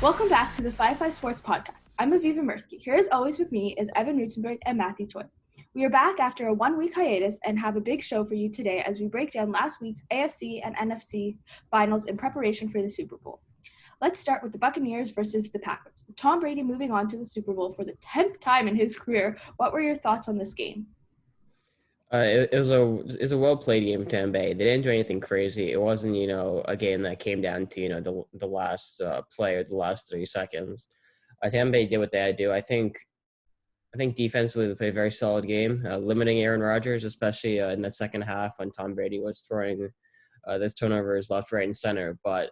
Welcome back to the 5-5 Sports Podcast. I'm Aviva Mirsky. Here as always with me is Evan Rutenberg and Matthew Choi. We are back after a one-week hiatus and have a big show for you today as we break down last week's AFC and NFC finals in preparation for the Super Bowl. Let's start with the Buccaneers versus the Packers. With Tom Brady moving on to the Super Bowl for the 10th time in his career, what were your thoughts on this game? It was a well played game for Tampa Bay. They didn't do anything crazy. It wasn't a game that came down to the last play or the last 3 seconds. Tampa Bay did what they had to do. I think defensively they played a very solid game, limiting Aaron Rodgers, especially in that second half when Tom Brady was throwing those turnovers left, right, and center. But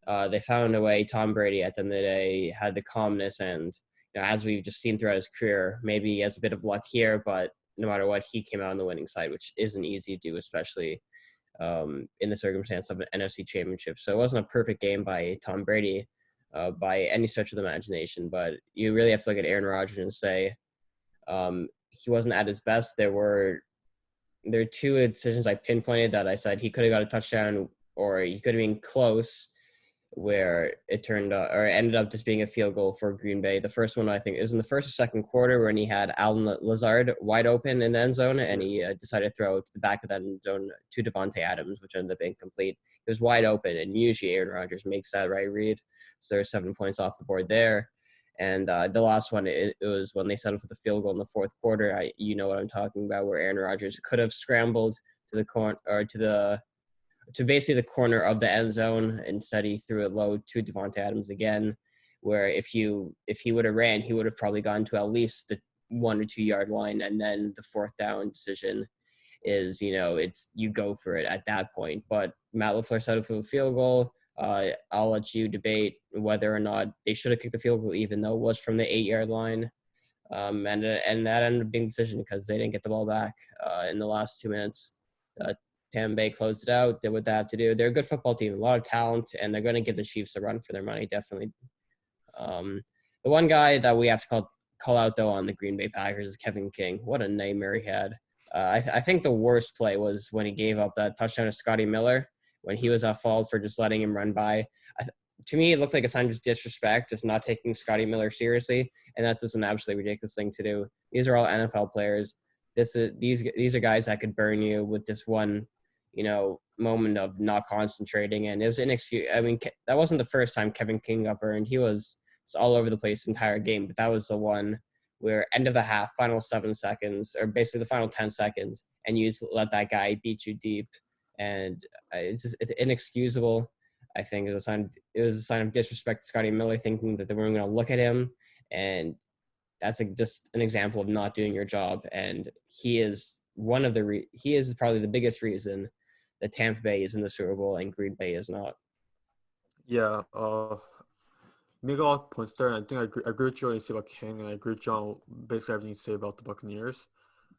they found a way. Tom Brady at the end of the day had the calmness, and as we've just seen throughout his career, maybe he has a bit of luck here, but no matter what, he came out on the winning side, which isn't easy to do, especially in the circumstance of an NFC championship. So it wasn't a perfect game by Tom Brady by any stretch of the imagination, but you really have to look at Aaron Rodgers and say he wasn't at his best. There are two decisions I pinpointed that I said he could have got a touchdown or he could have been close, where it ended up just being a field goal for Green Bay. The first one, I think, it was in the first or second quarter when he had Alan Lazard wide open in the end zone, and he decided to throw to the back of the end zone to Devontae Adams, which ended up being complete. It was wide open, and usually Aaron Rodgers makes that right read. So there's 7 points off the board there. And the last one, it was when they settled for the field goal in the fourth quarter. You know what I'm talking about, where Aaron Rodgers could have scrambled to the corner or to basically the corner of the end zone. Instead, he threw it low to Devontae Adams again, where if he would have ran, he would have probably gone to at least the 1 or 2 yard line. And then the fourth down decision is, it's you go for it at that point. But Matt LaFleur settled for the field goal. I'll let you debate whether or not they should have kicked the field goal, even though it was from the 8 yard line. And that ended up being a decision because they didn't get the ball back in the last 2 minutes. Tampa Bay closed it out, did what they had to do. They're a good football team, a lot of talent, and they're going to give the Chiefs a run for their money, definitely. The one guy that we have to call out, though, on the Green Bay Packers is Kevin King. What a nightmare he had. I think the worst play was when he gave up that touchdown to Scotty Miller, when he was at fault for just letting him run by. To me, it looked like a sign of disrespect, just not taking Scotty Miller seriously, and that's just an absolutely ridiculous thing to do. These are all NFL players. These are guys that could burn you with just one moment of not concentrating, and it was inexcusable. I mean, that wasn't the first time Kevin King got burned. He was all over the place the entire game, but that was the one where end of the half, final 7 seconds, or basically the final 10 seconds, and you just let that guy beat you deep, and it's inexcusable. I think it was a sign of disrespect to Scotty Miller, thinking that they weren't going to look at him, and that's just an example of not doing your job. And he is he is probably the biggest reason that Tampa Bay is in the Super Bowl and Green Bay is not. Yeah, make a lot of points there, and I think I agree with you on what you say about King, and I agree with you on basically everything you say about the Buccaneers.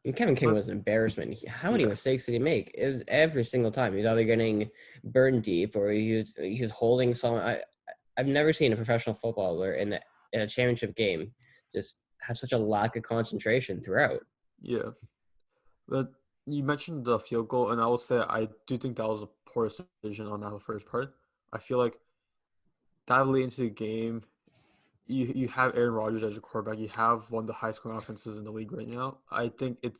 And Kevin King was an embarrassment. How many mistakes did he make? It was every single time. He was either getting burned deep or he was holding someone. I've never seen a professional footballer in a championship game just have such a lack of concentration throughout. Yeah. But you mentioned the field goal, and I will say I do think that was a poor decision on that first part. I feel like that late into the game, you have Aaron Rodgers as your quarterback. You have one of the highest scoring offenses in the league right now. I think it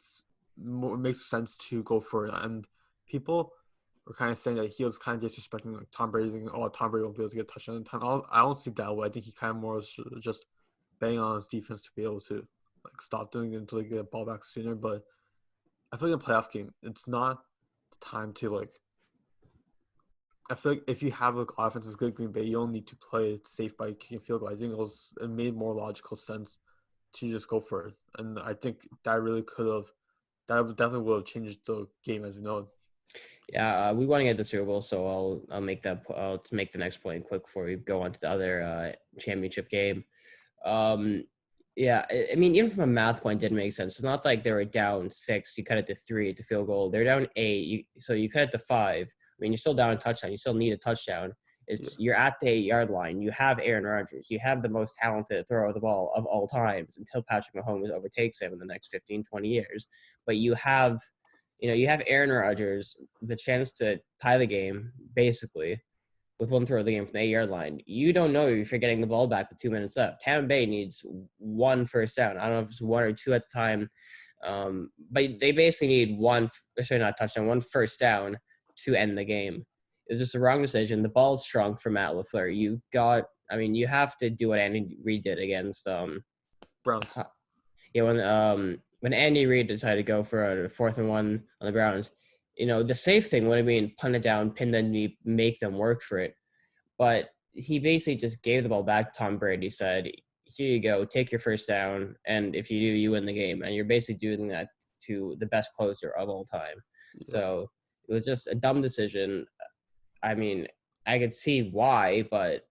makes sense to go for it. And people were kind of saying that he was kind of disrespecting like Tom Brady, thinking, Tom Brady won't be able to get a touchdown in time. I don't see that way. I think he kind of more was just banging on his defense to be able to like stop doing it until they get the ball back sooner. But I feel like in a playoff game, it's not the time to like. I feel like if you have an offense as good as Green Bay, you don't need to play it safe by kicking field goal. I think it made more logical sense to just go for it, and I think that definitely would have changed the game as we know it. Yeah, we want to get the Super Bowl, so I'll make the next point quick before we go on to the other championship game. Yeah, I mean, even from a math point, it didn't make sense. It's not like they were down 6, you cut it to 3 to field goal. They're down 8, so you cut it to 5. I mean, you're still down a touchdown. You still need a touchdown. You're at the 8 yard line. You have Aaron Rodgers. You have the most talented thrower of the ball of all times until Patrick Mahomes overtakes him in the next 15, 20 years. But you have Aaron Rodgers, the chance to tie the game, basically, with one throw of the game from the 8-yard line. You don't know if you're getting the ball back with 2 minutes left. Tampa Bay needs one first down. I don't know if it's one or two at the time, but they basically need one first down to end the game. It was just a wrong decision. The ball shrunk for Matt LaFleur. You have to do what Andy Reid did against Browns. When Andy Reid decided to go for a 4th and 1 on the Browns, the safe thing would have been punt it down, pin them, make them work for it. But he basically just gave the ball back to Tom Brady. Said, "Here you go, take your first down, and if you do, you win the game." And you're basically doing that to the best closer of all time. Yeah. So it was just a dumb decision. I mean, I could see why, but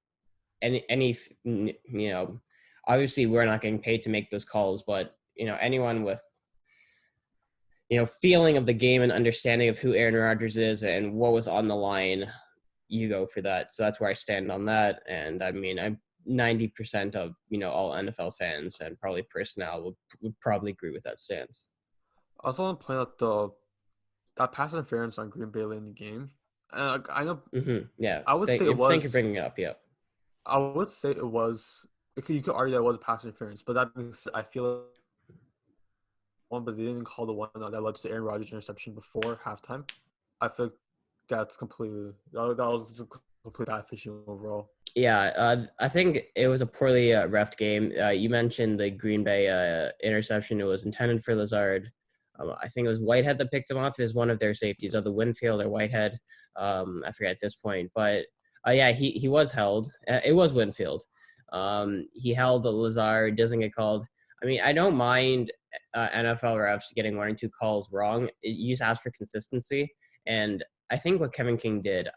obviously we're not getting paid to make those calls, but anyone with feeling of the game and understanding of who Aaron Rodgers is and what was on the line, you go for that. So that's where I stand on that. And I mean, I'm 90% of all NFL fans and probably personnel would probably agree with that stance. I also want to point out that pass interference on Green Bay late in the game. I know. Mm-hmm. Yeah, I would say it was. Thank you for bringing it up. Yeah, I would say it was. You could argue that it was pass interference, but that being said, I feel like but they didn't call the one that led to the Aaron Rodgers interception before halftime. I feel like that's completely that was just a complete bad fishing overall. Yeah, I think it was a poorly reffed game. You mentioned the Green Bay interception. It was intended for Lazard. I think it was Whitehead that picked him off as one of their safeties, either Winfield or Whitehead. I forget at this point. But, he was held. It was Winfield. He held Lazard, doesn't get called. I mean, I don't mind NFL refs getting 1 or 2 calls wrong. You just ask for consistency. And I think what Kevin King did,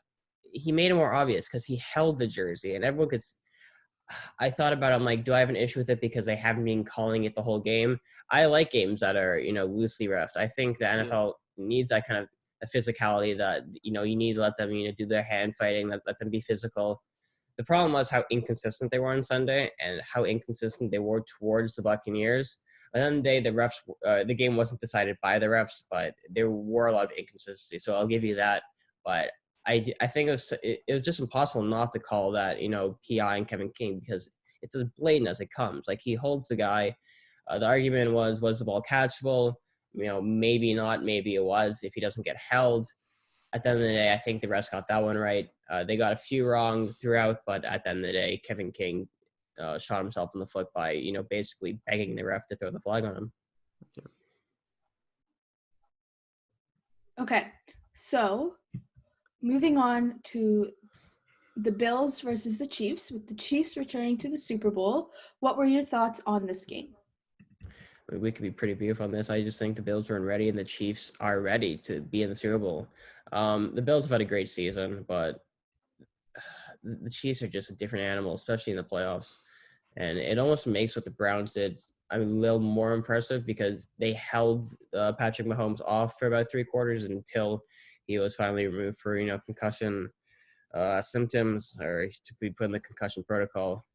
he made it more obvious because he held the jersey and everyone could. I thought about it. I'm like, do I have an issue with it because they haven't been calling it the whole game? I like games that are, loosely refed. I think the NFL needs that kind of a physicality that, you need to let them, do their hand fighting, let them be physical. The problem was how inconsistent they were on Sunday and how inconsistent they were towards the Buccaneers. At the end of the day, the refs, the game wasn't decided by the refs, but there were a lot of inconsistency. So I'll give you that. But I think it was just impossible not to call that, PI and Kevin King because it's as blatant as it comes. Like he holds the guy. The argument was the ball catchable? Maybe not, maybe it was if he doesn't get held. At the end of the day, I think the refs got that one right. They got a few wrong throughout, but at the end of the day, Kevin King shot himself in the foot by, basically begging the ref to throw the flag on him. Okay, so moving on to the Bills versus the Chiefs, with the Chiefs returning to the Super Bowl. What were your thoughts on this game? We could be pretty brief on this. I just think the Bills weren't ready and the Chiefs are ready to be in the Super Bowl. The Bills have had a great season, but the Chiefs are just a different animal, especially in the playoffs. And it almost makes what the Browns did a little more impressive because they held Patrick Mahomes off for about 3 quarters until he was finally removed for, concussion symptoms or to be put in the concussion protocol.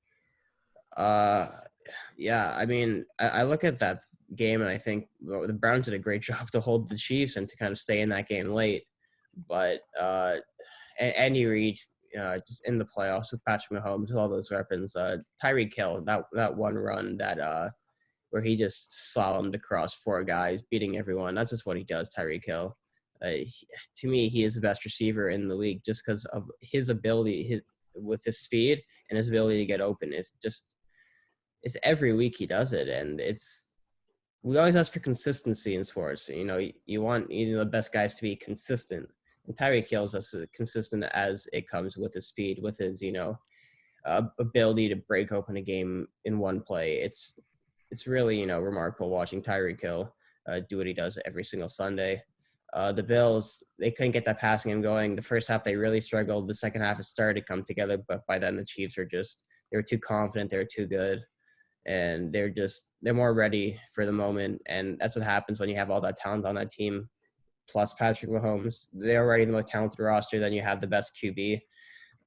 I mean, I look at that game and I think the Browns did a great job to hold the Chiefs and to kind of stay in that game late. But Andy Reid, just in the playoffs with Patrick Mahomes, with all those weapons, Tyreek Hill, that one run that where he just slalomed across 4 guys, beating everyone. That's just what he does, Tyreek Hill. To me, he is the best receiver in the league just because of his ability, with his speed and his ability to get open. It's every week he does it, and we always ask for consistency in sports. You want the best guys to be consistent, and Tyreek Hill is as consistent as it comes with his speed, with his ability to break open a game in one play. It's really remarkable watching Tyreek Hill do what he does every single Sunday. The Bills, they couldn't get that passing game going. The first half they really struggled. The second half it started to come together, but by then the Chiefs they were too confident, they were too good. And they're more ready for the moment. And that's what happens when you have all that talent on that team, plus Patrick Mahomes. They're already the most talented roster. Then you have the best QB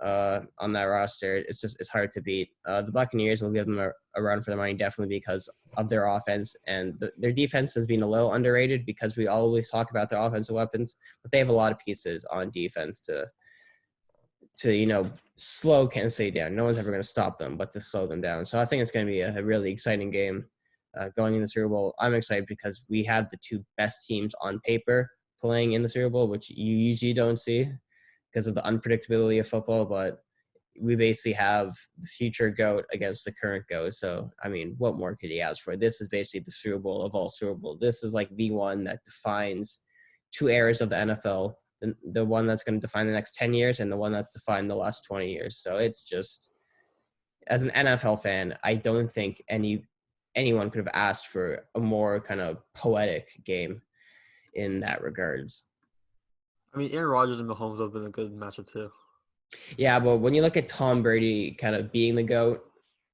on that roster. It's hard to beat. The Buccaneers will give them a run for their money, definitely because of their offense. And their defense has been a little underrated because we always talk about their offensive weapons, but they have a lot of pieces on defense to to slow Kansas City down. No one's ever going to stop them, but to slow them down. So I think it's going to be a really exciting game going in the Super Bowl. I'm excited because we have the two best teams on paper playing in the Super Bowl, which you usually don't see because of the unpredictability of football. But we basically have the future GOAT against the current GOAT. So, I mean, what more could he ask for? This is basically the Super Bowl of all Super Bowl. This is like the one that defines two eras of the NFL. The one that's going to define the next 10 years and the one that's defined the last 20 years. So it's just, as an NFL fan, I don't think anyone could have asked for a more kind of poetic game in that regards. I mean, Aaron Rodgers and Mahomes have been a good matchup too. Yeah, but when you look at Tom Brady kind of being the GOAT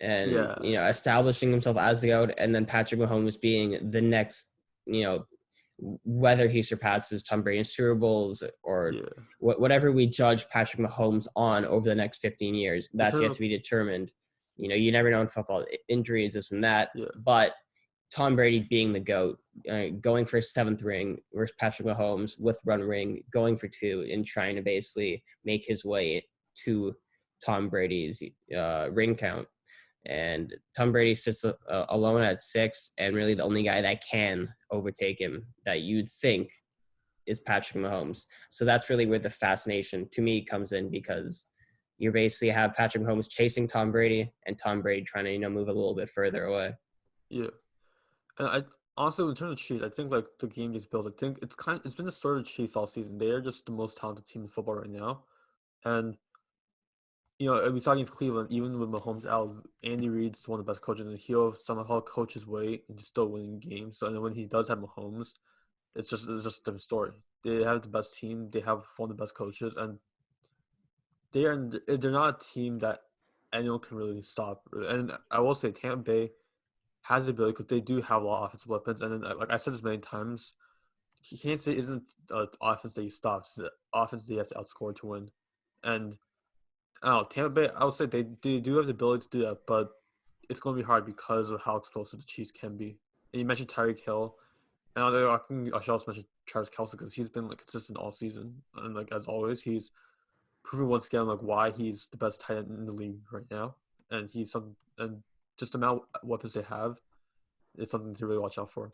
and establishing himself as the GOAT, and then Patrick Mahomes being the next, whether he surpasses Tom Brady in Super Bowls or whatever we judge Patrick Mahomes on over the next 15 years, that's yet to be determined. You never know in football, injuries, this and that. Yeah. But Tom Brady being the GOAT, going for his 7th ring versus Patrick Mahomes with 1 ring, going for 2 and trying to basically make his way to Tom Brady's ring count. And Tom Brady sits alone at 6, and really the only guy that can overtake him that you'd think is Patrick Mahomes. So that's really where the fascination to me comes in, because you basically have Patrick Mahomes chasing Tom Brady and Tom Brady trying to move a little bit further away. Yeah. And I honestly, in terms of Chiefs, I think like the game is built. I think it's been the story of the Chiefs all season. They are just the most talented team in football right now, and we saw against Cleveland, even with Mahomes out, Andy Reid's one of the best coaches, and he'll somehow coach his way and still winning games. So, and then when he does have Mahomes, it's just a different story. They have the best team. They have one of the best coaches, and they're not a team that anyone can really stop. And I will say Tampa Bay has the ability, because they do have a lot of offensive weapons. And then, like I said this many times, Kansas City isn't an offense that you stop. It's an offense that you have to outscore to win. And I don't know, Tampa Bay, I would say they do have the ability to do that, but it's going to be hard because of how explosive the Chiefs can be. And you mentioned Tyreek Hill, and I should also mention Travis Kelce, because he's been like consistent all season, and like as always, he's proven once again like why he's the best tight end in the league right now, and just the amount of weapons they have is something to really watch out for.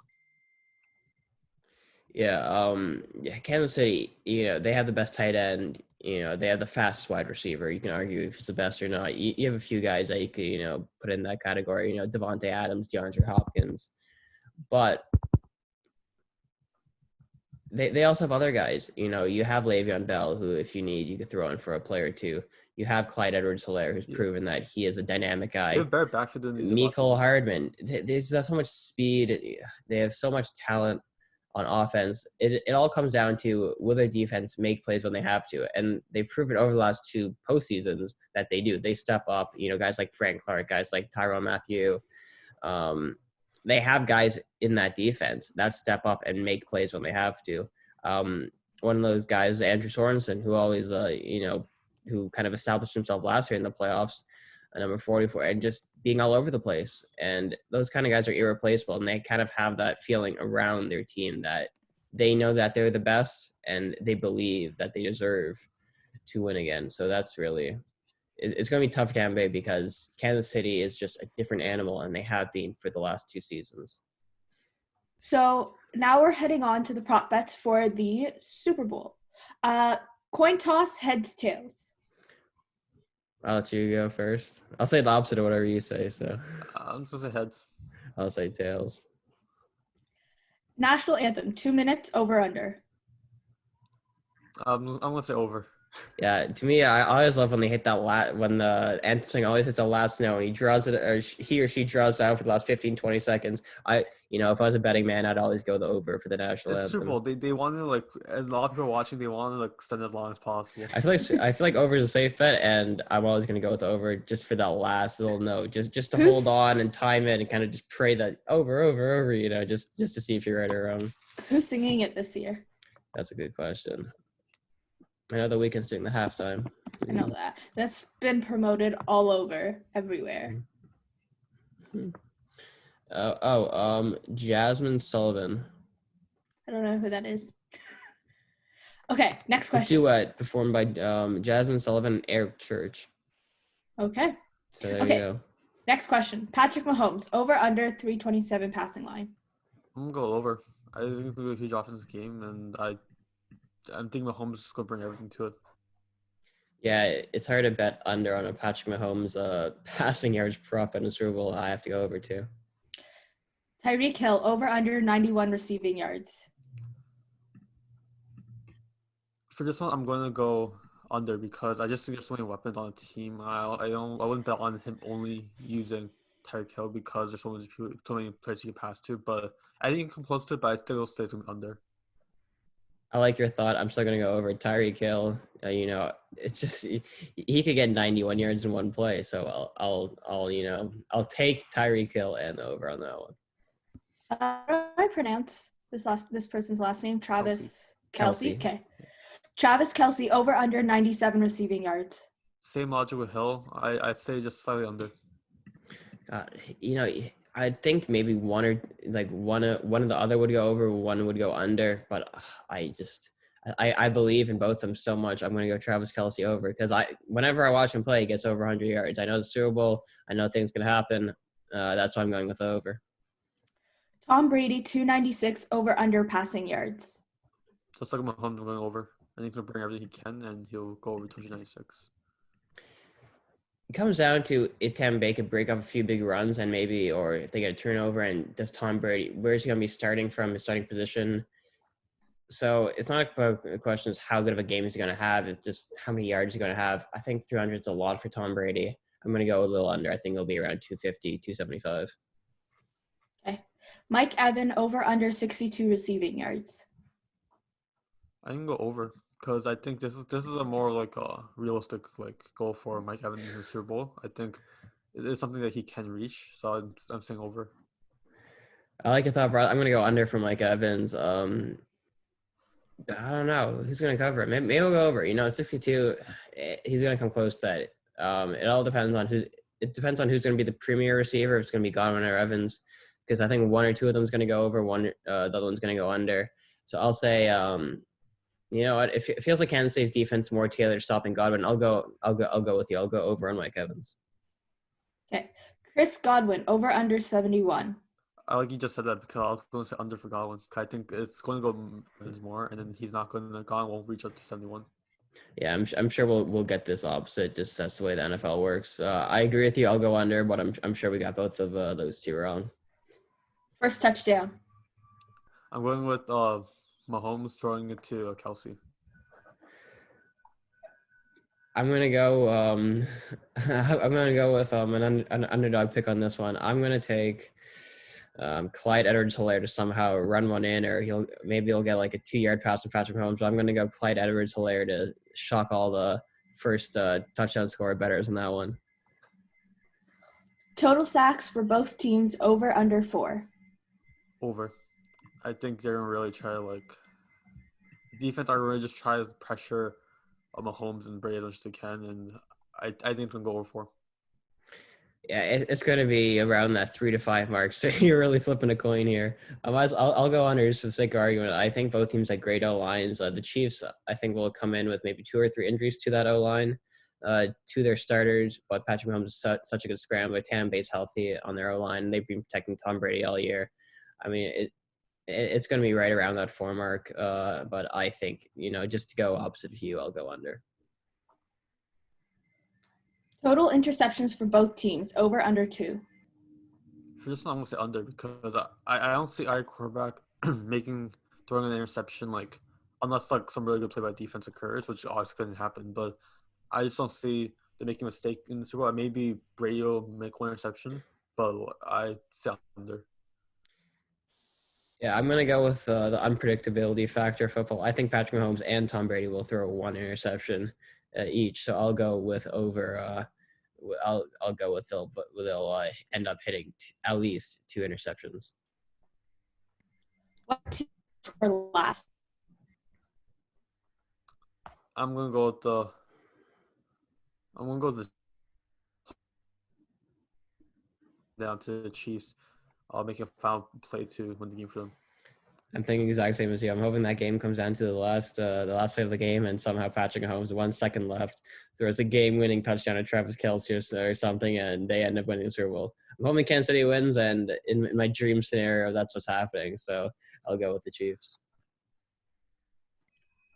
Yeah, Kansas City, they have the best tight end. They have the fastest wide receiver. You can argue if it's the best or not. You have a few guys that you could, put in that category. Devontae Adams, DeAndre Hopkins, but they also have other guys. You have Le'Veon Bell, who, if you need, you could throw in for a player or two. You have Clyde Edwards-Helaire, who's proven that he is a dynamic guy. They have a better backfield than Mecole Hardman. There's so much speed. They have so much talent on offense. It all comes down to, will their defense make plays when they have to? And they've proven over the last 2 postseasons that they do. They step up. Guys like Frank Clark, guys like Tyrann Mathieu. They have guys in that defense that step up and make plays when they have to. One of those guys, Andrew Sorensen, who always, who kind of established himself last year in the playoffs, number 44, and just being all over the place. And those kind of guys are irreplaceable, and they kind of have that feeling around their team that they know that they're the best, and they believe that they deserve to win again. So that's really – it's going to be tough for Tampa Bay, because Kansas City is just a different animal, and they have been for the last 2 seasons. So now we're heading on to the prop bets for the Super Bowl. Coin toss, heads, tails. I'll let you go first. I'll say the opposite of whatever you say. So I'm supposed to say heads. I'll say tails. National anthem, 2 minutes, over, under. I'm gonna say over. Yeah, to me, I always love when they hit that when the anthem song always hits the last note and he or she draws out for the last 15, 20 seconds. If I was a betting man, I'd always go the over for the national anthem. Super Bowl. They want to, and a lot of people are watching. They want to extend it as long as possible. I feel like over is a safe bet, and I'm always going to go with over just for that last little note, just to hold on and time it and kind of just pray that over, just to see if you're right or wrong. Who's singing it this year? That's a good question. I know The Weeknd's doing the halftime. I know that. That's been promoted all over, everywhere. Jasmine Sullivan. I don't know who that is. Okay, next A question. duet performed by Jasmine Sullivan and Eric Church. Okay. So there you Okay. go. Next question. Patrick Mahomes, over under 327 passing line. I'm gonna go over. I think it's gonna be a huge offensive game, and I'm thinking Mahomes is gonna bring everything to it. Yeah, it's hard to bet under on a Patrick Mahomes passing yards prop in a Super Bowl. I have to go over too. Tyreek Hill, over under 91 receiving yards. For this one, I'm going to go under because I just think there's so many weapons on the team. I wouldn't bet on him only using Tyreek Hill because there's so many players he can pass to. But I think he can come close to it, but I still say something under. I like your thought. I'm still gonna go over Tyreek Hill. It's just he could get 91 yards in one play. So I'll take Tyreek Hill and over on that one. How do I pronounce this person's last name? Travis Kelsey. Okay. Travis Kelsey, over under 97 receiving yards. Same logic with Hill. I'd say just slightly under. God, I think maybe one of the other would go over, one would go under, but I believe in both of them so much. I'm going to go Travis Kelsey over because whenever I watch him play, he gets over 100 yards. I know the Super Bowl. I know things can happen. That's why I'm going with over. Tom Brady, 296 over under passing yards. Just like Mahomes, I'm going over. I think he's gonna bring everything he can, and he'll go over 296. It comes down to if Tampa Bay could break up a few big runs and maybe, or if they get a turnover, and does Tom Brady, where's he going to be starting from, his starting position? So it's not a question of how good of a game is he going to have. It's just how many yards he's going to have. I think 300 is a lot for Tom Brady. I'm going to go a little under. I think it'll be around 250, 275. Okay. Mike Evans, over under 62 receiving yards. I can go over because I think this is a more like a realistic goal for Mike Evans in the Super Bowl. I think it is something that he can reach, so I'm saying over. I like your thought, bro. I'm going to go under from Mike Evans. I don't know who's going to cover it. Maybe we'll go over. It's 62. He's going to come close to that. It all depends on who's. It depends on who's going to be the premier receiver. If it's going to be Godwin or Evans, because I think one or two of them is going to go over. The other one's going to go under. So I'll say, you know what? It feels like Kansas State's defense more tailored to stopping Godwin. I'll go with you. I'll go over on Mike Evans. Okay. Chris Godwin, over under 71. I like you just said that because I was going to say under for Godwin. I think it's going to go Evans more, and then he's not going to Godwin won't reach up to 71. Yeah, I'm sure we'll get this opposite. Just that's the way the NFL works. I agree with you. I'll go under, but I'm sure we got both of those two wrong. First touchdown. I'm going with Mahomes throwing it to Kelsey. I'm gonna go. I'm gonna go with an underdog pick on this one. I'm gonna take Clyde Edwards-Helaire to somehow run one in, or he'll get like a 2-yard pass from Patrick Mahomes. But I'm gonna go Clyde Edwards-Helaire to shock all the first touchdown score bettors in that one. Total sacks for both teams, over under 4. Over. I think they're gonna really try to defense are really just try to pressure Mahomes and Brady as much as they can, and I think it's gonna go over 4. Yeah, it's going to be around that 3 to 5 mark. So you're really flipping a coin here. I'll go under just for the sake of argument. I think both teams have great O lines. The Chiefs, I think, will come in with maybe 2 or 3 injuries to that O line, to their starters. But Patrick Mahomes is such a good scrambler. Tampa Bay's healthy on their O line. They've been protecting Tom Brady all year. I mean, it's going to be right around that 4 mark. But I think, just to go opposite of you, I'll go under. Total interceptions for both teams, over under 2. For this one, I'm gonna say under because I don't see either quarterback throwing an interception unless some really good play by defense occurs, which obviously couldn't happen. But I just don't see them making a mistake in the Super Bowl. Maybe Brady will make one interception, but I say under. Yeah, I'm going to go with the unpredictability factor of football. I think Patrick Mahomes and Tom Brady will throw 1 interception each. So I'll go with over. I'll go with they'll end up hitting at least 2 interceptions. What team scored last? I'm gonna go with down to the Chiefs. I'll make a foul play to win the game for them. I'm thinking the exact same as you. I'm hoping that game comes down to the last play of the game, and somehow Patrick Mahomes, 1 second left, throws a game-winning touchdown to Travis Kelce or something, and they end up winning the Super Bowl. I'm hoping Kansas City wins, and in my dream scenario, that's what's happening. So I'll go with the Chiefs.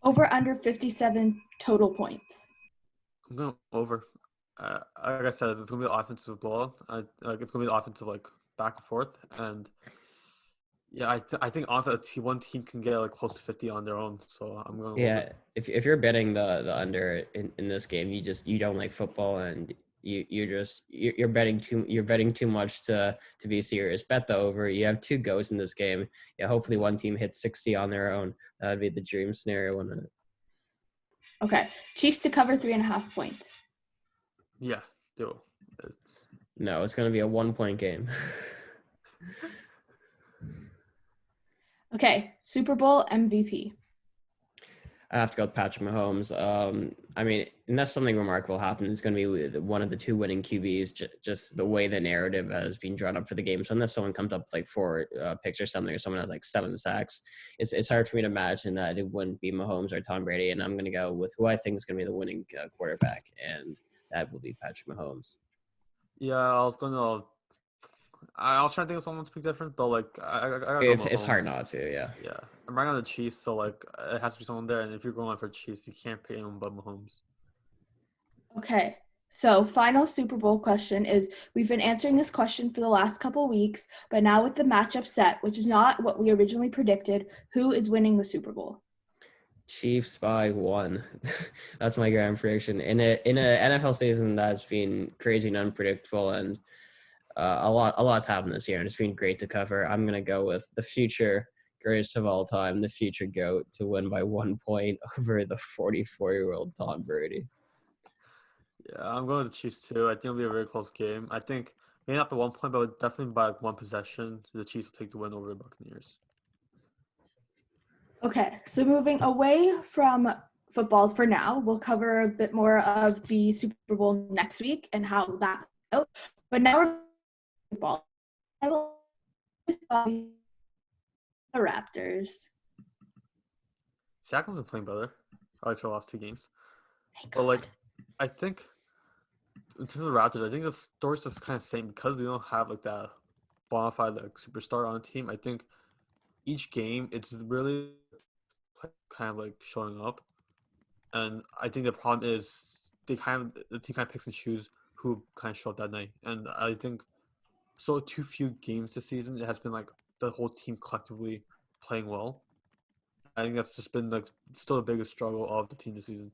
Over under 57 total points. I'm going over. Like I said, it's gonna be an offensive blowout. It's gonna be an offensive back and forth, and yeah, I think honestly, one team can get close to 50 on their own. So I'm going. Yeah, over. if you're betting the under in this game, you don't like football, and you're betting too much to be serious. Bet the over. You have 2 goats in this game. Yeah, hopefully one team hits 60 on their own. That would be the dream scenario. Okay, Chiefs to cover 3.5 points. Yeah, do. No, it's going to be a 1-point game. Okay, Super Bowl MVP. I have to go with Patrick Mahomes. I mean, unless something remarkable happens, it's going to be with one of the 2 winning QBs. Just the way the narrative has been drawn up for the game. So unless someone comes up with 4 picks or something, or someone has 7 sacks, it's hard for me to imagine that it wouldn't be Mahomes or Tom Brady. And I'm going to go with who I think is going to be the winning quarterback, and that will be Patrick Mahomes. Yeah, I was gonna. I was trying to think of someone to pick different, but I gotta go It's hard not to, yeah. Yeah, I'm right on the Chiefs, so it has to be someone there. And if you're going for Chiefs, you can't pick anyone but Mahomes. Okay, so final Super Bowl question is, we've been answering this question for the last couple weeks, but now with the matchup set, which is not what we originally predicted, who is winning the Super Bowl? Chiefs by 1. That's my grand prediction. In a NFL season that's been crazy and unpredictable, and a lot's happened this year, and it's been great to cover. I'm gonna go with the future greatest of all time, the future GOAT, to win by 1 point over the 44-year-old Tom Brady. Yeah, I'm going with the Chiefs too. I think it'll be a very close game. I think maybe not by 1 point, but definitely by 1 possession, the Chiefs will take the win over the Buccaneers. Okay, so moving away from football for now, we'll cover a bit more of the Super Bowl next week and how that goes. But now we're football. I will the Raptors. Siakam's been playing better, at least for the last 2 games. Thank But God. I think in terms of the Raptors, I think the story's just kind of the same because they don't have that bona fide superstar on the team. I think each game it's really kind of showing up, and I think the problem is the team kind of picks and choose who kind of show up that night, and I think so too few games this season. It has been the whole team collectively playing well. I think that's just been still the biggest struggle of the team this season.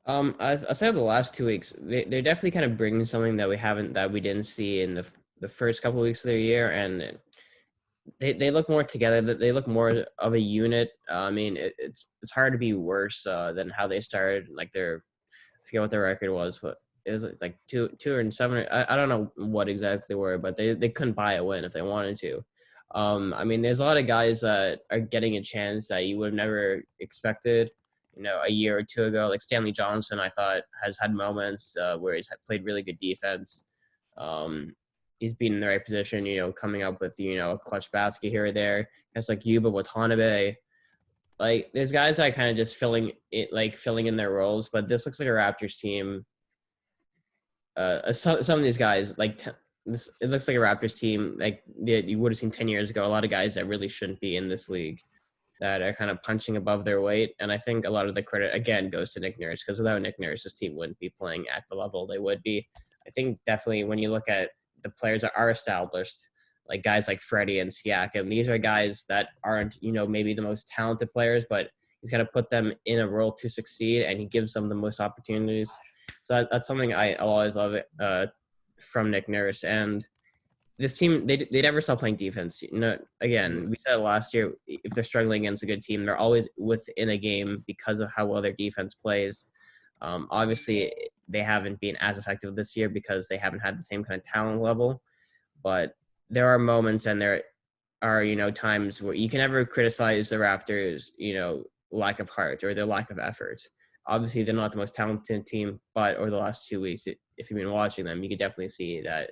I said the last 2 weeks, they're definitely kind of bringing something that we didn't see in the first couple of weeks of the year, and they look more together. They look more of a unit. I mean, it's hard to be worse than how they started. I forget what their record was, but it was 2-7. I don't know what exactly they were, but they couldn't buy a win if they wanted to. I mean, there's a lot of guys that are getting a chance that you would have never expected. A year or 2 ago, like Stanley Johnson, I thought has had moments where he's played really good defense. He's been in the right position, coming up with, a clutch basket here or there. Guys like Yuba Watanabe. There's guys that are kind of just filling in their roles, but this looks like a Raptors team. Some of these guys, it looks like a Raptors team you would have seen 10 years ago. A lot of guys that really shouldn't be in this league, that are kind of punching above their weight. And I think a lot of the credit, again, goes to Nick Nurse, because without Nick Nurse, this team wouldn't be playing at the level they would be. I think definitely when you look at the players that are established, like guys like Freddie and Siakam, these are guys that aren't, maybe the most talented players, but he's going to put them in a role to succeed, and he gives them the most opportunities. So that's something I'll always love from Nick Nurse. And this team, they never stop playing defense. Again, we said last year, if they're struggling against a good team, they're always within a game because of how well their defense plays. Obviously, they haven't been as effective this year because they haven't had the same kind of talent level. But there are moments, and there are, times where you can never criticize the Raptors, lack of heart or their lack of effort. Obviously, they're not the most talented team, but over the last 2 weeks, if you've been watching them, you could definitely see that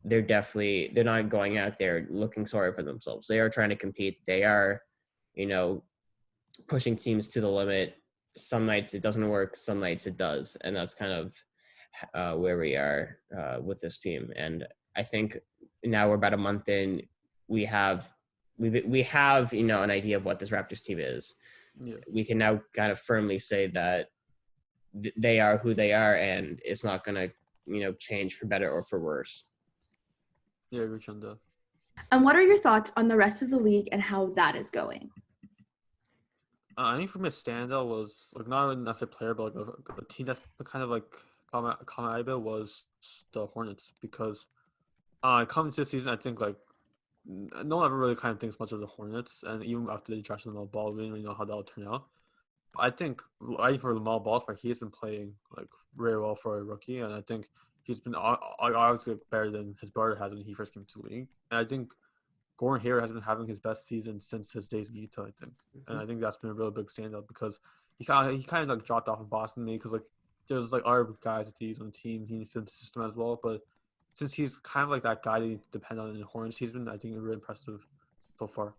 they're not going out there looking sorry for themselves. They are trying to compete. They are, pushing teams to the limit. Some nights it doesn't work, some nights it does, and that's kind of where we are with this team. And I think now we're about a month in. We have an idea of what this Raptors team is. Yeah. We can now kind of firmly say that they are who they are, and it's not going to change for better or for worse. Yeah, I agree on that. And what are your thoughts on the rest of the league and how that is going? I think for me, a standout was like not even as a player, but like a team that's kind of like comment out of it was the Hornets because coming to the season, I think like no one ever really kind of thinks much of the Hornets, and even after they drafted Lamelo Ball, we didn't really know how that'll turn out. But I think for Lamelo Ball's part, he has been playing like very well for a rookie, and I think he's been obviously better than his brother has when he first came to the league. And I think Gordon Hayward has been having his best season since his days in Utah, I think. And I think that's been a really big standout because he kind of like dropped off in Boston to me because like there's like other guys that he used on the team, he fit the system as well. But since he's kind of like that guy that you depend on in the Hornets, he's been, I think, really impressive so far.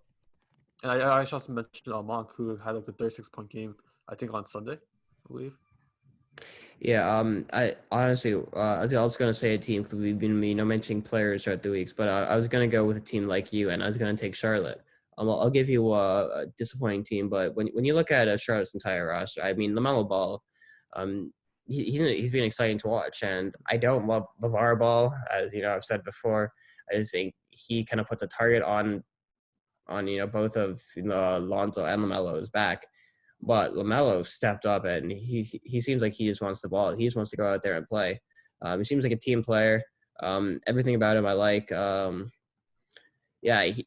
And I should also mention Monk, who had like the 36-point game, I think, on Sunday, I believe. Yeah, I honestly, I was going to say a team because we've been, mentioning players throughout the weeks, but I was going to go with a team like you, and I was going to take Charlotte. I'll give you a disappointing team, but when you look at Charlotte's entire roster, I mean, LaMelo Ball, he's been exciting to watch, and I don't love LeVar Ball, as I've said before. I just think he kind of puts a target on both of Lonzo and LaMelo's back. But LaMelo stepped up, and he seems like he just wants the ball. He just wants to go out there and play. He seems like a team player. Everything about him I like.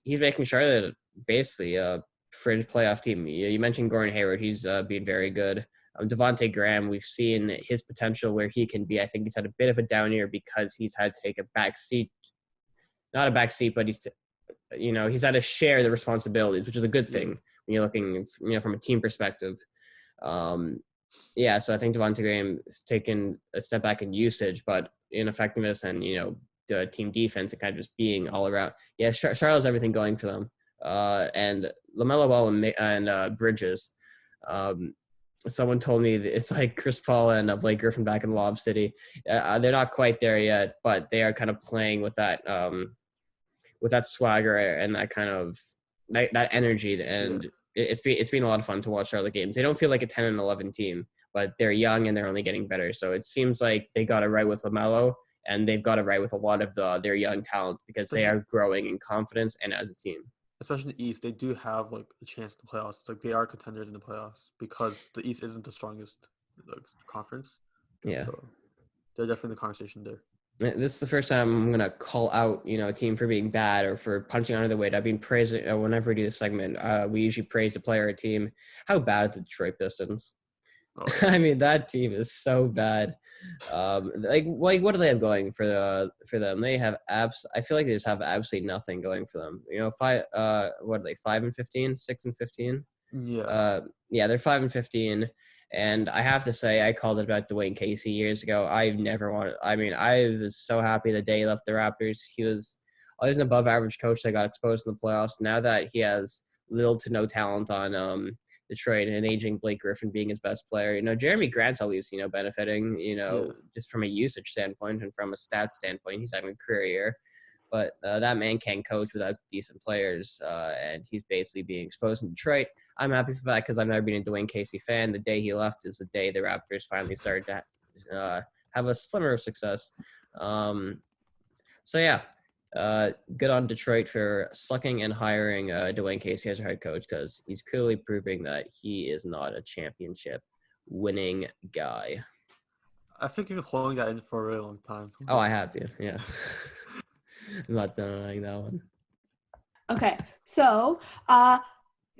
He's making Charlotte basically a fringe playoff team. You mentioned Gordon Hayward. He's been very good. Devontae Graham, we've seen his potential where he can be. I think he's had a bit of a down year because he's had to take a back seat. Not a back seat, but he's had to share the responsibilities, which is a good thing when you're looking, from a team perspective. So I think Devontae Graham has taken a step back in usage, but in effectiveness and, the team defense and kind of just being all around. Yeah, Charlotte's everything going for them. And LaMelo Ball and Bridges. Someone told me that it's like Chris Paul and Blake Griffin back in Lob City. They're not quite there yet, but they are kind of playing with that swagger and that kind of that energy, and it's been a lot of fun to watch Charlotte games. They don't feel like a 10 and 11 team, but they're young and they're only getting better. So it seems like they got it right with LaMelo, and they've got it right with a lot of their young talent because they are growing in confidence and as a team. Especially in the East, they do have like a chance in the playoffs. Like they are contenders in the playoffs because the East isn't the strongest conference. Yeah, so they're definitely in the conversation there. This is the first time I'm going to call out, a team for being bad or for punching under the weight. I've been praising, whenever we do this segment, we usually praise a player or team. How bad are the Detroit Pistons? Oh. I mean, that team is so bad. What do they have going for them? They have I feel like they just have absolutely nothing going for them. What are they, 5-15, 6-15? Yeah. They're 5-15. And I have to say, I called it about Dwayne Casey years ago. I was so happy the day he left the Raptors. He was always an above-average coach that got exposed in the playoffs. Now that he has little to no talent on Detroit and an aging Blake Griffin being his best player, Jeremy Grant's at least, benefiting, just from a usage standpoint and from a stats standpoint. He's having a career year. But that man can't coach without decent players, and he's basically being exposed in Detroit. I'm happy for that because I've never been a Dwayne Casey fan. The day he left is the day the Raptors finally started to have a slimmer of success. Good on Detroit for sucking and hiring Dwayne Casey as a head coach because he's clearly proving that he is not a championship winning guy. I think you've been holding that in for a really long time. Oh, I have, yeah. I'm not denying that one. Okay, so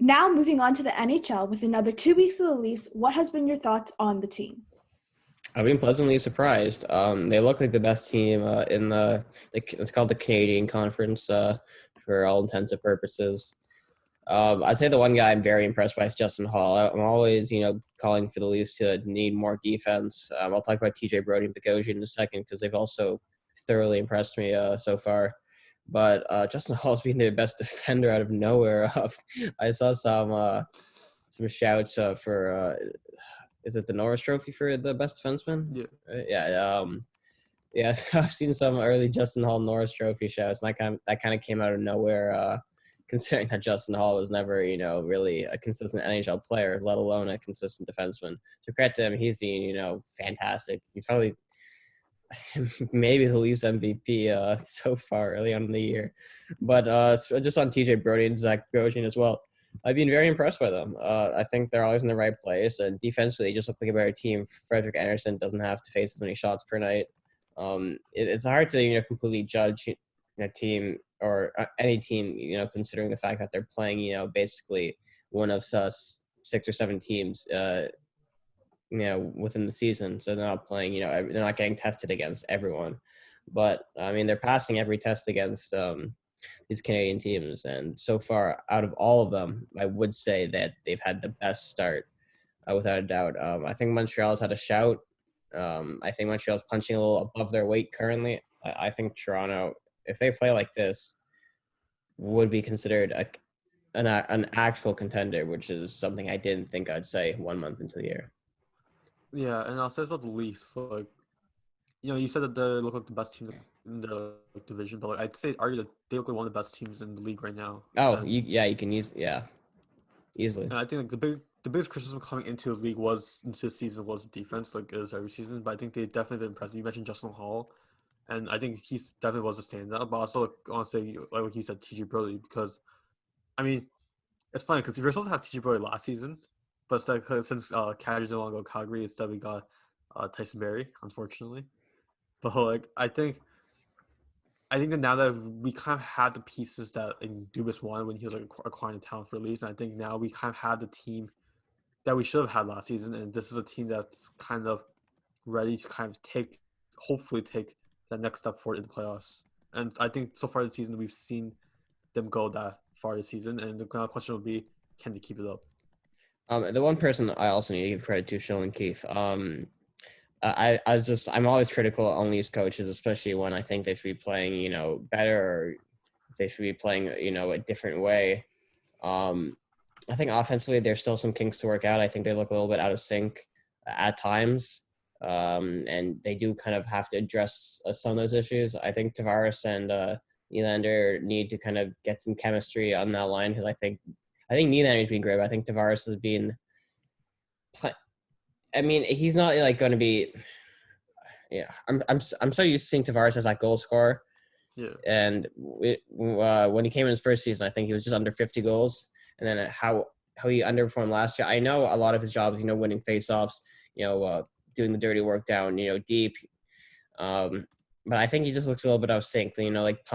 now moving on to the NHL with another 2 weeks of the Leafs, what has been your thoughts on the team? I've been pleasantly surprised. They look like the best team in it's called the Canadian Conference for all intents and purposes. I'd say the one guy I'm very impressed by is Justin Hall. I'm always, calling for the Leafs to need more defense. I'll talk about TJ Brody and Bogosian in a second because they've also thoroughly impressed me so far. But Justin Hall's been the best defender out of nowhere. I saw some shouts for is it the Norris Trophy for the best defenseman? Yeah. Yeah. Yeah, so I've seen some early Justin Hall Norris Trophy shouts, and that kind of came out of nowhere. Considering that Justin Hall was never, really a consistent NHL player, let alone a consistent defenseman. So credit to him, he's been, fantastic. He's probably maybe the Leafs MVP so far early on in the year. But just on TJ Brody and Zach Goshen as well, I've been very impressed by them. I think they're always in the right place, and defensively, they just look like a better team. Frederick Anderson doesn't have to face as many shots per night. It's hard to completely judge a team or any team, considering the fact that they're playing, basically one of 6 or 7 teams, within the season. So they're not playing, they're not getting tested against everyone. But I mean, they're passing every test against these Canadian teams, and so far, out of all of them, I would say that they've had the best start, without a doubt. I think Montreal's had a shout. I think Montreal's punching a little above their weight currently. I think Toronto, if they play like this, would be considered an actual contender, which is something I didn't think I'd say 1 month into the year. Yeah, and I'll say about the Leafs. Like, you said that they look like the best team in the division, but I'd say argue that they look like one of the best teams in the league right now. Oh, you can use easily. And I think like the biggest criticism coming into the league into the season was defense, like it is every season. But I think they've definitely been impressive. You mentioned Justin Hall, and I think he's definitely was a standout. But also, like, I want to say, like you said, TJ Brody, because I mean, it's funny because we were supposed to have TJ Brody last season, but it's like, since Calgary didn't want to go Calgary, instead we got Tyson Berry, unfortunately. But like I think that now that we kind of had the pieces that Dubas wanted when he was like acquiring talent for Leafs, and I think now we kind of had the team that we should have had last season, and this is a team that's kind of ready to kind of hopefully take that next step forward in the playoffs. And I think so far this season we've seen them go that far this season, and the question will be, can they keep it up? The one person I also need to give credit to, Sheldon Keefe. I'm always critical on Leafs coaches, especially when I think they should be playing, better, or they should be playing, a different way. I think offensively, there's still some kinks to work out. I think they look a little bit out of sync at times. And they do kind of have to address some of those issues. I think Tavares and Nylander need to kind of get some chemistry on that line, because I think Nylander's been great, but I think Tavares has been I mean, he's not like going to be. Yeah, I'm so used to seeing Tavares as that goal scorer. Yeah. And when he came in his first season, I think he was just under 50 goals. And then how he underperformed last year. I know a lot of his job is, winning faceoffs, doing the dirty work down, deep. But I think he just looks a little bit out of sync. Like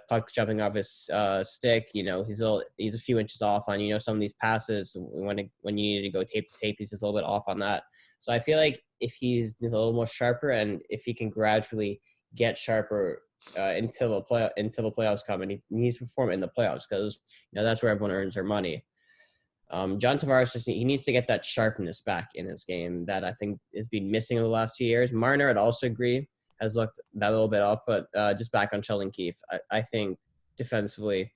pucks jumping off his stick. He's a few inches off on some of these passes when you need to go tape to tape. He's just a little bit off on that. So I feel like if he's a little more sharper, and if he can gradually get sharper until the playoffs come, and he needs to perform in the playoffs, because that's where everyone earns their money. John Tavares he needs to get that sharpness back in his game that I think has been missing in the last 2 years. Marner, I'd also agree, has looked that little bit off, but just back on Sheldon Keefe, I think defensively,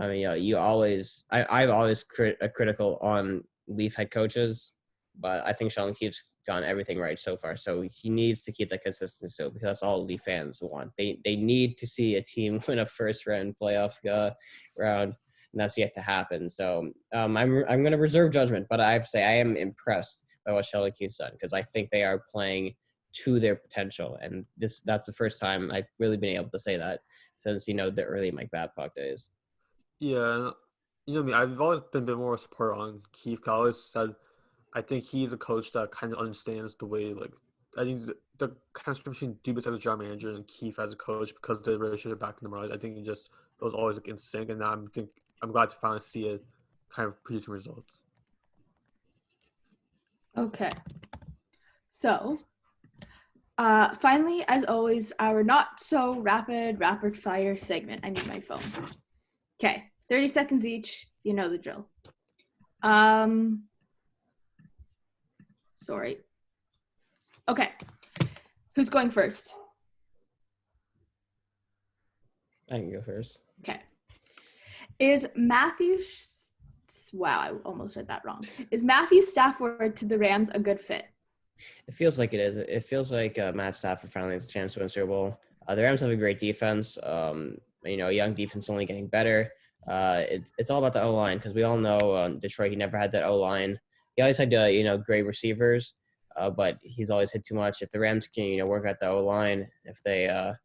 I mean, I've always critical on Leaf head coaches, but I think Sheldon Keefe's done everything right so far. So he needs to keep that consistency, because that's all Leaf fans want. They need to see a team win a first round playoff round, and that's yet to happen. So I'm going to reserve judgment, but I have to say I am impressed by what Sheldon Keefe's done, because I think they are playing to their potential, and that's the first time I've really been able to say that since the early Mike Babcock days. Yeah, me, I've always been a bit more support on Keefe. I always said I think he's a coach that kind of understands the way, like, I think the chemistry between Dubas as a general manager and Keefe as a coach, because the relationship back in the Marlies, I think it was always like in sync, and now I'm glad to finally see it kind of producing results. Okay. So, finally, as always, our not so rapid fire segment. I need my phone. Okay, 30 seconds each. You know the drill. Sorry. Okay. Who's going first? I can go first. Okay. Is Matthew? Wow, I almost read that wrong. Is Matthew Stafford to the Rams a good fit? It feels like it is. It feels like Matt Stafford finally has a chance to win a Super Bowl. The Rams have a great defense. Young defense only getting better. It's all about the O line because we all know Detroit. He never had that O line. He always had great receivers, but he's always hit too much. If the Rams can work out the O line, if the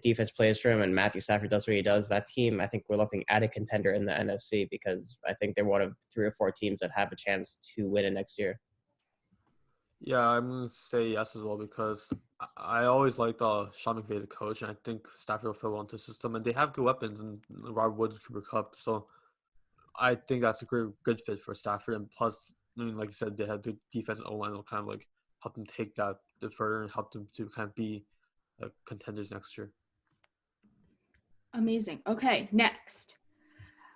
defense plays for him and Matthew Stafford does what he does, that team, I think we're looking at a contender in the NFC because I think they're one of 3 or 4 teams that have a chance to win it next year. Yeah, I'm going to say yes as well because I always liked Sean McVay as a coach, and I think Stafford will fit well into the system. And they have good weapons in Robert Woods and Cooper Kupp. So I think that's a good fit for Stafford. And plus, I mean, like you said, they had the defense and O-line will kind of like help them take that further and help them to kind of be contenders next year. Amazing. Okay, next.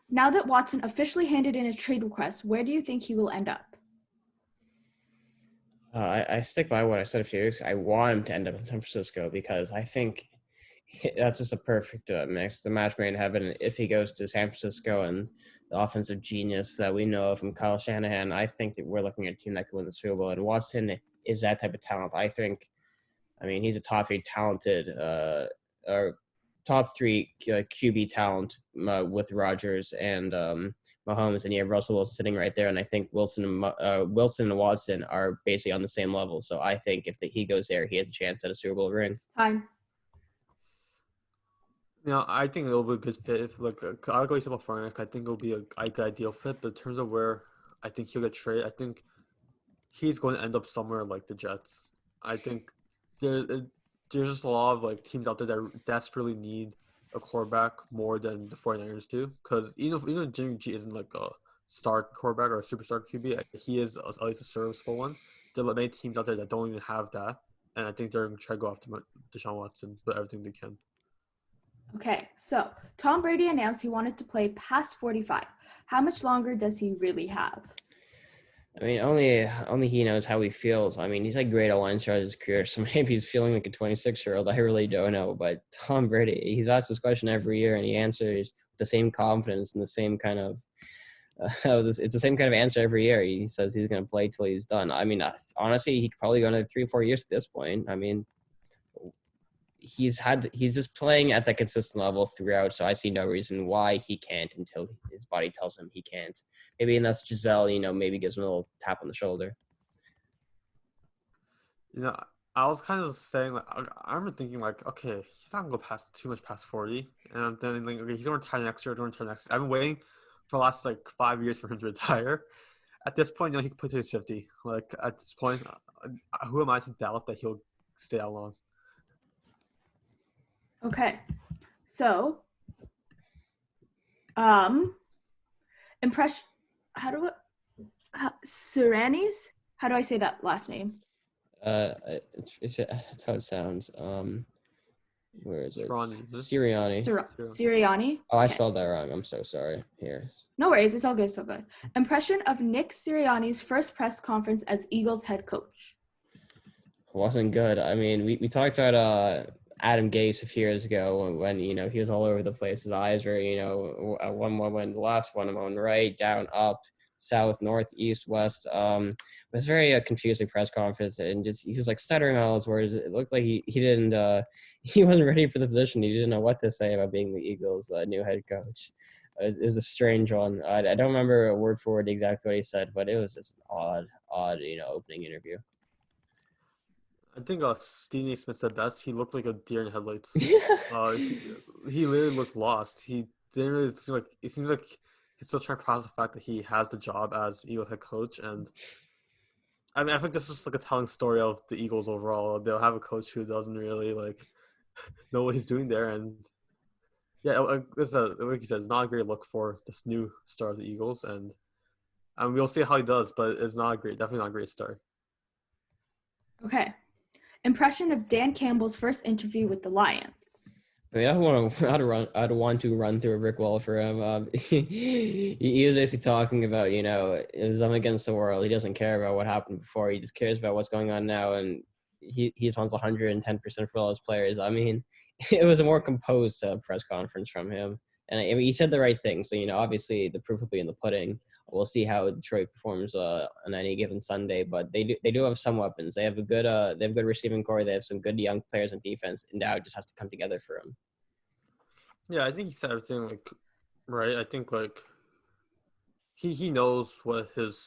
Now that Watson officially handed in a trade request, where do you think he will end up? I stick by what I said a few years ago. I want him to end up in San Francisco because I think that's just a perfect mix. The match made in heaven. If he goes to San Francisco and the offensive genius that we know from Kyle Shanahan, I think that we're looking at a team that could win the Super Bowl. And Watson is that type of talent. He's a top 3 talented or top 3 QB talent with Rodgers and Mahomes, and you have Russell Wilson sitting right there. And I think Wilson and Watson are basically on the same level. So I think if he goes there, he has a chance at a Super Bowl ring. Time. I think it'll be a good fit. If I'll go up front. I think it'll be a ideal fit. But in terms of where I think he'll get traded, I think he's going to end up somewhere like the Jets. I think there's just a lot of teams out there that desperately need a quarterback more than the 49ers do. Because even if Jimmy G isn't like a star quarterback or a superstar QB, he is at least a serviceable one. There are many teams out there that don't even have that, and I think they're going to try to go after Deshaun Watson with everything they can. Okay, so Tom Brady announced he wanted to play past 45. How much longer does he really have? Only he knows how he feels. He's had great line throughout his career, so maybe he's feeling like a 26-year-old. I really don't know. But Tom Brady, he's asked this question every year, and he answers with the same confidence and the same kind of it's the same kind of answer every year. He says he's going to play till he's done. Honestly, he could probably go another 3 or 4 years at this point. He's just playing at that consistent level throughout, so I see no reason why he can't until his body tells him he can't. Maybe unless Giselle, maybe gives him a little tap on the shoulder. I was kind of saying, I remember thinking, okay, he's not going to go too much past 40. And then, okay, he's going to retire next year, I've been waiting for the last, 5 years for him to retire. At this point, he can put to his 50. At this point, who am I to doubt that he'll stay out long? Okay, so, impression, Sirianni's? How do I say that last name? That's how it sounds. Where is it? Sirianni. Sirianni? Oh, I spelled that wrong. I'm so sorry. Here. No worries. It's all good. It's all good. Impression of Nick Sirianni's first press conference as Eagles head coach. Wasn't good. We talked about Adam Gase a few years ago when he was all over the place. His eyes were one moment left, one moment right, down, up, south, north, east, west. It was very confusing press conference, and he was stuttering on all his words. It looked like he didn't he wasn't ready for the position. He didn't know what to say about being the Eagles' new head coach. It was a strange one. I don't remember word for word exactly what he said, but it was just an odd opening interview. I think Stephen A. Smith said best. He looked like a deer in headlights. He literally looked lost. He didn't really seem like. It seems like he's still trying to process the fact that he has the job as Eagles head coach, and I think this is just a telling story of the Eagles overall. They'll have a coach who doesn't really know what he's doing there, and yeah, like you said, it's not a great look for this new star of the Eagles, and we'll see how he does, but it's definitely not a great start. Okay. Impression of Dan Campbell's first interview with the Lions. I don't want to run through a brick wall for him. He was basically talking about, his I'm against the world. He doesn't care about what happened before. He just cares about what's going on now, and he wants 110% for all his players. it was a more composed press conference from him. And I mean, he said the right thing. So, obviously the proof will be in the pudding. We'll see how Detroit performs on any given Sunday, but they do have some weapons. They have good receiving core. They have some good young players on defense, and now it just has to come together for them. Yeah, I think he said everything right. I think he knows what his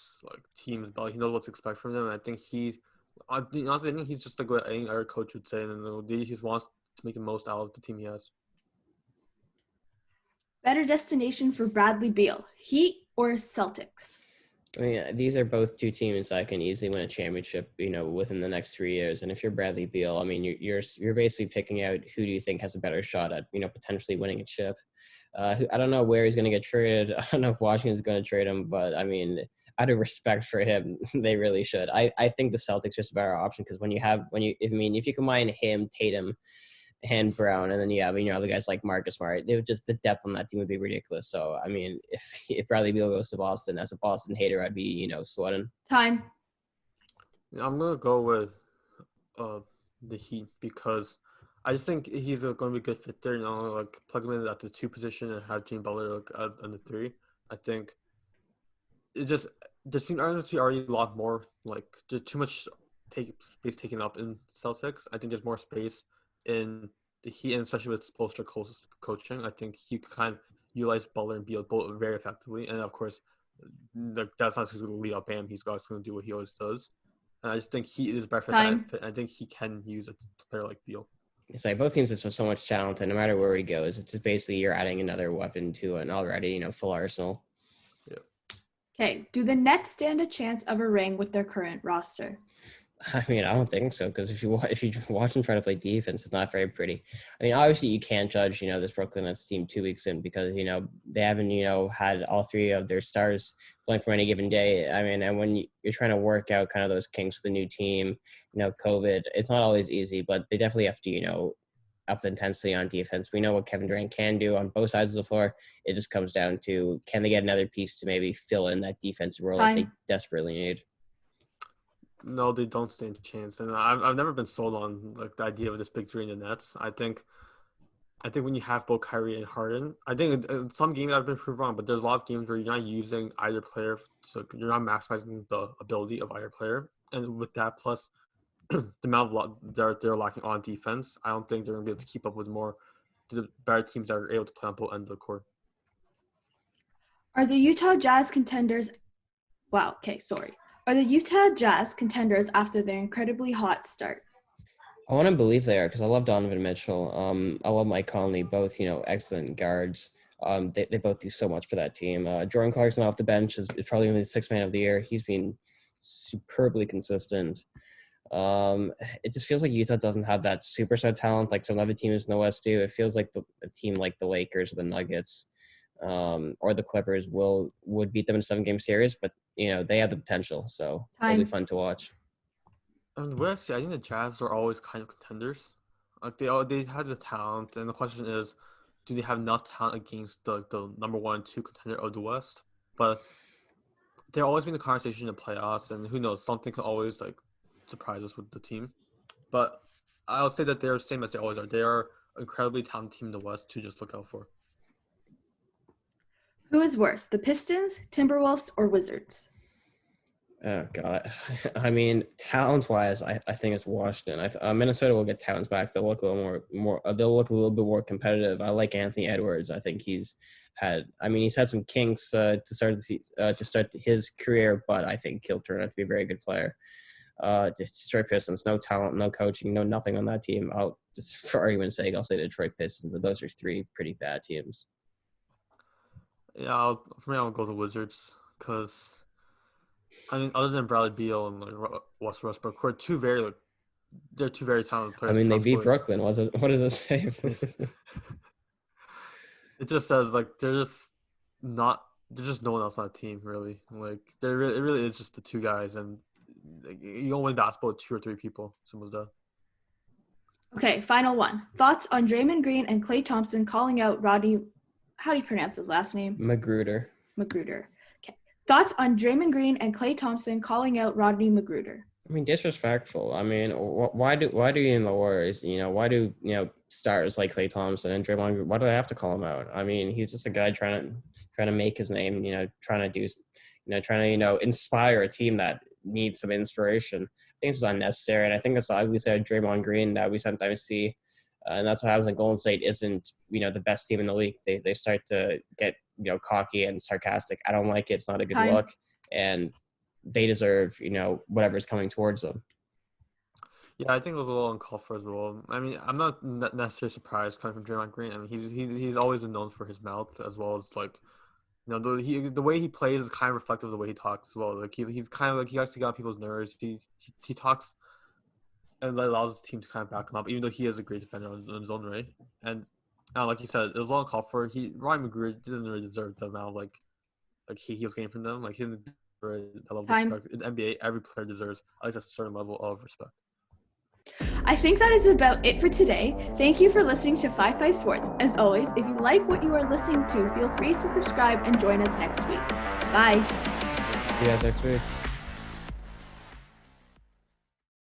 team is about. He knows what to expect from them. And I think honestly, I think he's just like what any other coach would say, and he just wants to make the most out of the team he has. Better destination for Bradley Beal, Heat or Celtics? I mean, these are both two teams that can easily win a championship, within the next 3 years. And if you're Bradley Beal, I mean, you're basically picking out who do you think has a better shot at, potentially winning a chip. I don't know where he's going to get traded. I don't know if Washington's going to trade him, but I mean, out of respect for him, they really should. I think the Celtics are just a better option because if you combine him, Tatum, and Brown, and then you have other guys like Marcus Smart, it would just the depth on that team would be ridiculous. So I mean, if Bradley Beal goes to Boston, as a Boston hater, I'd be sweating. Time. I'm gonna go with the Heat because I just think he's going to be a good fit there. Plug him in at the 2 position and have Jimmy Butler on the 3. I think it just there seems honestly already a lot more there's too much space taken up in Celtics. I think there's more space in the Heat, and especially with Spoelstra coaching. I think he could kind of utilize Butler and Beal both very effectively. And of course, that's not going to lead up Bam. He's going to do what he always does. And I just think he is better fit. I think he can use a player like Beal. It's like both teams have so much talent, and no matter where he goes, it's just basically you're adding another weapon to an already full arsenal. Yeah. Okay. Do the Nets stand a chance of a ring with their current roster? I mean, I don't think so because if you watch them try to play defense, it's not very pretty. I mean, obviously you can't judge this Brooklyn Nets team 2 weeks in because they haven't had all 3 of their stars playing for any given day. I mean, and when you're trying to work out kind of those kinks with a new team, COVID, it's not always easy, but they definitely have to up the intensity on defense. We know what Kevin Durant can do on both sides of the floor. It just comes down to can they get another piece to maybe fill in that defensive role that they desperately need. No, they don't stand a chance, and I've never been sold on the idea of this big 3 in the Nets. I think when you have both Kyrie and Harden, I think in some games I've been proved wrong, but there's a lot of games where you're not using either player, so you're not maximizing the ability of either player, and with that plus the amount of they're lacking on defense, I don't think they're going to be able to keep up with the better teams that are able to play on both ends of the court. Are the Utah Jazz contenders? Wow. Okay. Sorry. Are the Utah Jazz contenders after their incredibly hot start? I want to believe they are because I love Donovan Mitchell. I love Mike Conley, both, excellent guards. They both do so much for that team. Jordan Clarkson off the bench is probably going to be the 6th man of the year. He's been superbly consistent. It just feels like Utah doesn't have that superstar talent like some other teams in the West do. It feels like a team like the Lakers or the Nuggets or the Clippers would beat them in a 7-game series, but they have the potential, so it'll be fun to watch. And West, I think the Jazz are always kind of contenders. They have the talent, and the question is, do they have enough talent against the number 1 and 2 contender of the West? But they're always been the conversation in the playoffs, and who knows, something can always surprise us with the team. But I'll say that they're the same as they always are. They are an incredibly talented team in the West to just look out for. Who is worse, the Pistons, Timberwolves, or Wizards? Oh God! I mean, talent-wise, I think it's Washington. Minnesota will get talents back. They'll look a little more. They'll look a little bit more competitive. I like Anthony Edwards. I think he's had some kinks to start his career, but I think he'll turn out to be a very good player. Detroit Pistons, no talent, no coaching, no nothing on that team. I'll just for argument's sake, I'll say Detroit Pistons, but those are 3 pretty bad teams. Yeah, for me, I'll go the Wizards because, I mean, other than Bradley Beal and Wes Westbrook, who are they're 2 very talented players. I mean, they beat Brooklyn. What does it say? It just says there's no one else on the team really. It really is just the 2 guys, and you don't win basketball with 2 or 3 people. Simple as that. Okay, final one. Thoughts on Draymond Green and Klay Thompson calling out Rodney? How do you pronounce his last name? Magruder. Okay. Thoughts on Draymond Green and Klay Thompson calling out Rodney Magruder? I mean, disrespectful. I mean, why do you in the Warriors? Why do stars like Klay Thompson and Draymond Green, why do they have to call him out? I mean, he's just a guy trying to make his name. Trying to do, trying to inspire a team that needs some inspiration. I think it's unnecessary, and I think that's the ugly side of Draymond Green that we sometimes see, and that's what happens when Golden State isn't the best team in the league. They start to get cocky and sarcastic. I don't like it. It's not a good look, and they deserve, whatever's coming towards them. Yeah, I think it was a little uncalled for as well. I mean, I'm not necessarily surprised coming from Draymond Green. I mean, he's always been known for his mouth as well as like, the way he plays is kind of reflective of the way he talks as well. Like he's kind of like he likes to get on people's nerves. He talks and that allows his team to kind of back him up, even though he is a great defender in his own right. And like you said, it was a long call for. Ryan McGrew didn't really deserve the amount of like he was getting from them. Like he didn't deserve that level of respect. In the NBA, every player deserves at least a certain level of respect. I think that is about it for today. Thank you for listening to 5 Sports. As always, if you like what you are listening to, feel free to subscribe and join us next week. Bye. See you guys next week.